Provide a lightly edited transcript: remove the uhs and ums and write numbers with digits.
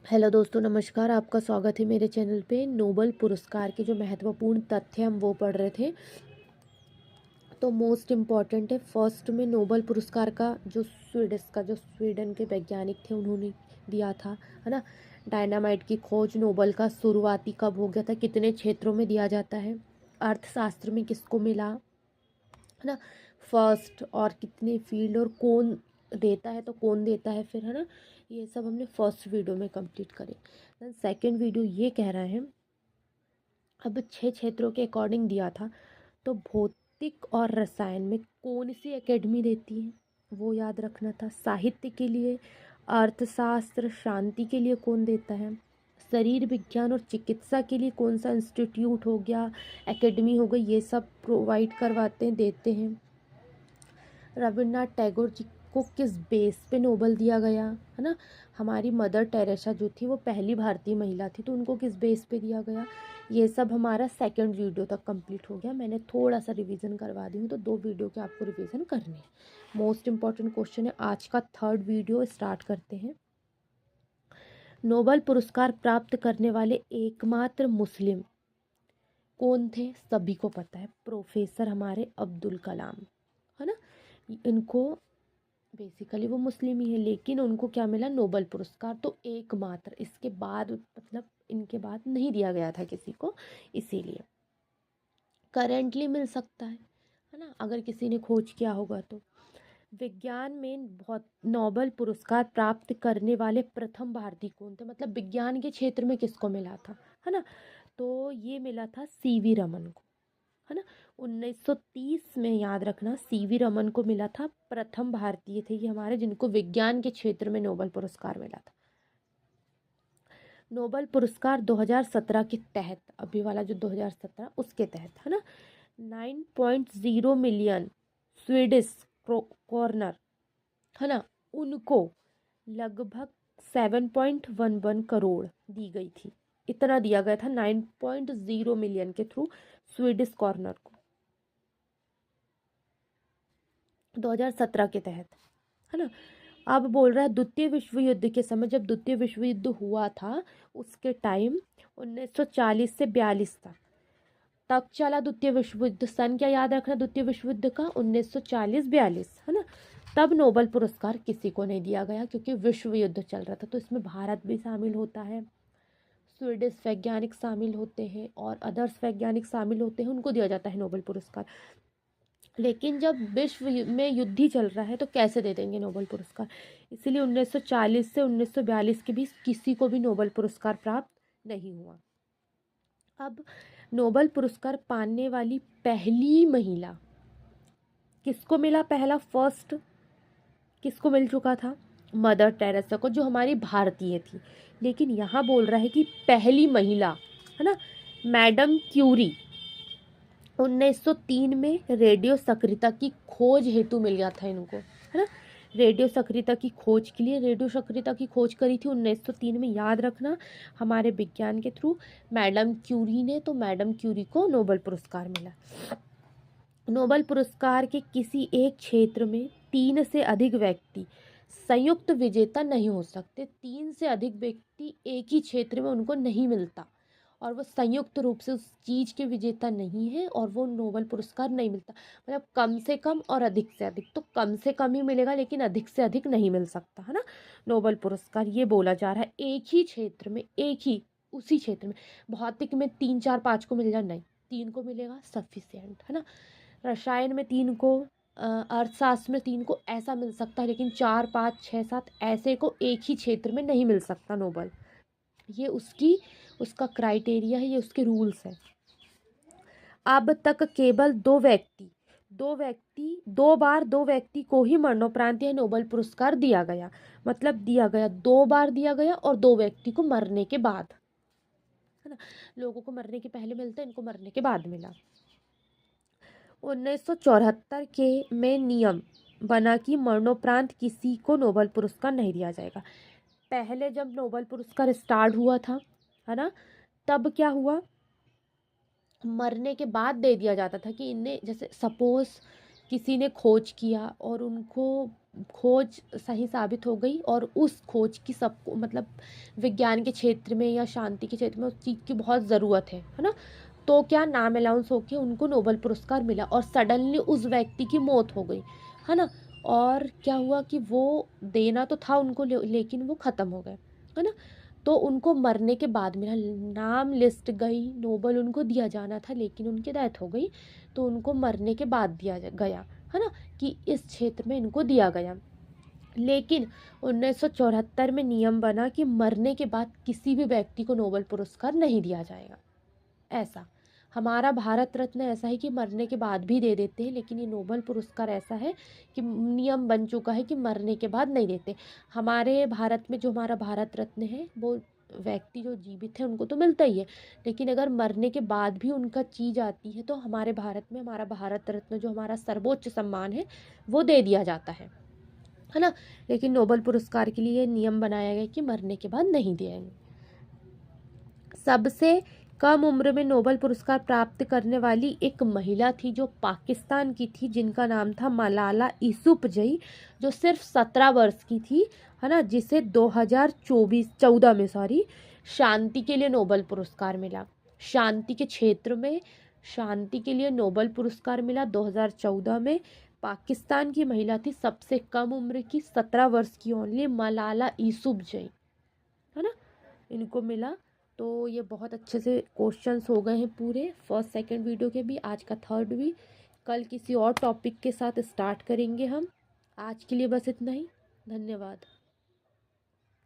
Hello दोस्तों, नमस्कार। आपका स्वागत है मेरे चैनल पे। नोबेल पुरस्कार के जो महत्वपूर्ण तथ्य हम वो पढ़ रहे थे। तो मोस्ट इम्पॉर्टेंट है, फर्स्ट में नोबेल पुरस्कार का जो स्वीडन के वैज्ञानिक थे उन्होंने दिया था, है ना। डायनामाइट की खोज नोबेल का शुरुआती कब हो गया था, कितने क्षेत्रों में दिया जाता है, अर्थशास्त्र में किसको मिला, है ना, फर्स्ट, और कितने फील्ड, और कौन देता है तो कौन देता है फिर, है ना। ये सब हमने फर्स्ट वीडियो में कंप्लीट करे। देन सेकेंड वीडियो ये कह रहा है, अब 6 क्षेत्रों के अकॉर्डिंग दिया था, तो भौतिक और रसायन में कौन सी एकेडमी देती है वो याद रखना था। साहित्य के लिए, अर्थशास्त्र, शांति के लिए कौन देता है, शरीर विज्ञान और चिकित्सा के लिए कौन सा इंस्टीट्यूट हो गया, एकेडमी हो गई, ये सब प्रोवाइड करवाते हैं, देते हैं। रविन्द्रनाथ टैगोर जी को किस बेस पे नोबेल दिया गया, है ना। हमारी मदर टेरेसा जो थी वो पहली भारतीय महिला थी, तो उनको किस बेस पे दिया गया। ये सब हमारा सेकंड वीडियो तक कंप्लीट हो गया। मैंने थोड़ा सा रिवीजन करवा दी हूँ, तो 2 वीडियो के आपको रिवीजन करने हैं। मोस्ट इंपॉर्टेंट क्वेश्चन है आज का, थर्ड वीडियो स्टार्ट करते हैं। नोबेल पुरस्कार प्राप्त करने वाले एकमात्र मुस्लिम कौन थे, सभी को पता है, प्रोफेसर हमारे अब्दुल कलाम, है ना। इनको बेसिकली वो मुस्लिम ही है, लेकिन उनको क्या मिला, नोबेल पुरस्कार। तो एकमात्र, इसके बाद मतलब इनके बाद नहीं दिया गया था किसी को, इसीलिए करेंटली मिल सकता है ना, अगर किसी ने खोज किया होगा तो। विज्ञान में बहुत नोबेल पुरस्कार प्राप्त करने वाले प्रथम भारतीय कौन थे, मतलब विज्ञान के क्षेत्र में किसको मिला था, है ना। तो ये मिला था सीवी रमन को, है ना। 1930 में, याद रखना, सीवी रमन को मिला था, प्रथम भारतीय थे ये हमारे जिनको विज्ञान के क्षेत्र में नोबेल पुरस्कार मिला था। नोबेल पुरस्कार 2017 के तहत, अभी वाला जो 2017 उसके तहत, है ना, 9.0 मिलियन स्वीडिश कॉर्नर, है ना, उनको लगभग 7.11 करोड़ दी गई थी। इतना दिया गया था 9.0 मिलियन के थ्रू स्वीडिश कॉर्नर को 2017 के तहत, है ना। अब बोल रहा है द्वितीय विश्व युद्ध के समय, जब द्वितीय विश्व युद्ध हुआ था उसके टाइम 1940 से 42 तक चला द्वितीय विश्व युद्ध। सन क्या याद रखना द्वितीय विश्व युद्ध का, 1940-42, है ना। तब नोबेल पुरस्कार किसी को नहीं दिया गया क्योंकि विश्व युद्ध चल रहा था, तो इसमें भारत भी शामिल होता है, स्वीडिश वैज्ञानिक शामिल होते हैं और अदर्स वैज्ञानिक शामिल होते हैं, उनको दिया जाता है नोबेल पुरस्कार। लेकिन जब विश्व में युद्ध ही चल रहा है तो कैसे दे देंगे नोबेल पुरस्कार, इसीलिए 1940 से 1942 के बीच किसी को भी नोबेल पुरस्कार प्राप्त नहीं हुआ। अब नोबेल पुरस्कार पाने वाली पहली महिला किसको मिला, पहला फर्स्ट किसको मिल चुका था, मदर टेरेसा को, जो हमारी भारतीय थी। लेकिन यहाँ बोल रहा है कि पहली महिला, है ना, मैडम क्यूरी 1903 में रेडियो सक्रियता की खोज हेतु मिल गया था इनको, है ना। रेडियो सक्रियता की खोज के लिए, रेडियो सक्रियता की खोज करी थी 1903 में, याद रखना, हमारे विज्ञान के थ्रू मैडम क्यूरी ने। तो मैडम क्यूरी को नोबेल पुरस्कार मिला। नोबेल पुरस्कार के किसी एक क्षेत्र में 3 से अधिक व्यक्ति संयुक्त विजेता नहीं हो सकते। 3 से अधिक व्यक्ति एक ही क्षेत्र में उनको नहीं मिलता और वो संयुक्त रूप से उस चीज के विजेता नहीं है और वो नोबेल पुरस्कार नहीं मिलता। मतलब कम से कम और अधिक से अधिक, तो कम से कम ही मिलेगा लेकिन अधिक से अधिक नहीं मिल सकता, है ना, नोबेल पुरस्कार। ये बोला जा रहा है एक ही क्षेत्र में, एक ही उसी क्षेत्र में, भौतिक में 3 4 5 को मिल जाए, नहीं, 3 को मिलेगा सफिशियंट, है ना। रसायन में 3 को, अर्थशास्त्र में 3 को, ऐसा मिल सकता है, लेकिन 4 5 6 7 ऐसे को एक ही क्षेत्र में नहीं मिल सकता नोबेल। ये उसका क्राइटेरिया है, ये उसके रूल्स हैं। अब तक केवल दो व्यक्ति को ही मरणोपरांत यह नोबेल पुरस्कार दिया गया, मतलब दिया गया 2 बार दिया गया, और 2 व्यक्ति को मरने के बाद, है ना। लोगों को मरने के पहले मिलता है, इनको मरने के बाद मिला। 1974 के में नियम बना कि मरणोपरांत किसी को नोबेल पुरस्कार नहीं दिया जाएगा। पहले जब नोबेल पुरस्कार स्टार्ट हुआ था, है ना, तब क्या हुआ, मरने के बाद दे दिया जाता था कि इन्हें, जैसे सपोज किसी ने खोज किया और उनको खोज सही साबित हो गई और उस खोज की सबको मतलब विज्ञान के क्षेत्र में या शांति के क्षेत्र में उस चीज़ की बहुत ज़रूरत है ना, तो क्या नाम अलाउंस होके उनको नोबेल पुरस्कार मिला और सडनली उस व्यक्ति की मौत हो गई, है ना। और क्या हुआ कि वो देना तो था उनको लेकिन वो ख़त्म हो गए, है ना। तो उनको मरने के बाद मिला, नाम लिस्ट गई, नोबेल उनको दिया जाना था लेकिन उनकी डेथ हो गई, तो उनको मरने के बाद दिया गया, है ना, कि इस क्षेत्र में इनको दिया गया। लेकिन 1974 में नियम बना कि मरने के बाद किसी भी व्यक्ति को नोबेल पुरस्कार नहीं दिया जाएगा। ऐसा हमारा भारत रत्न ऐसा है कि मरने के बाद भी दे देते हैं, लेकिन ये नोबेल पुरस्कार ऐसा है कि नियम बन चुका है कि मरने के बाद नहीं देते। हमारे भारत में जो हमारा भारत रत्न है वो व्यक्ति जो जीवित है उनको तो मिलता ही है, लेकिन अगर मरने के बाद भी उनका चीज आती है तो हमारे भारत में हमारा भारत रत्न जो हमारा सर्वोच्च सम्मान है वो दे दिया जाता है ना। लेकिन नोबेल पुरस्कार के लिए नियम बनाया गया कि मरने के बाद नहीं दिएंगे। सबसे कम उम्र में नोबेल पुरस्कार प्राप्त करने वाली एक महिला थी जो पाकिस्तान की थी, जिनका नाम था मलाला यूसुफजई, जो सिर्फ 17 वर्ष की थी, है ना, जिसे 2014 में शांति के लिए नोबेल पुरस्कार मिला। शांति के क्षेत्र में शांति के लिए नोबेल पुरस्कार मिला 2014 में। पाकिस्तान की महिला थी, सबसे कम उम्र की, 17 वर्ष की ओनली, मलाला यूसुफजई, है ना, इनको मिला। तो ये बहुत अच्छे से क्वेश्चंस हो गए हैं पूरे फर्स्ट सेकंड वीडियो के भी, आज का थर्ड भी। कल किसी और टॉपिक के साथ स्टार्ट करेंगे हम। आज के लिए बस इतना ही, धन्यवाद।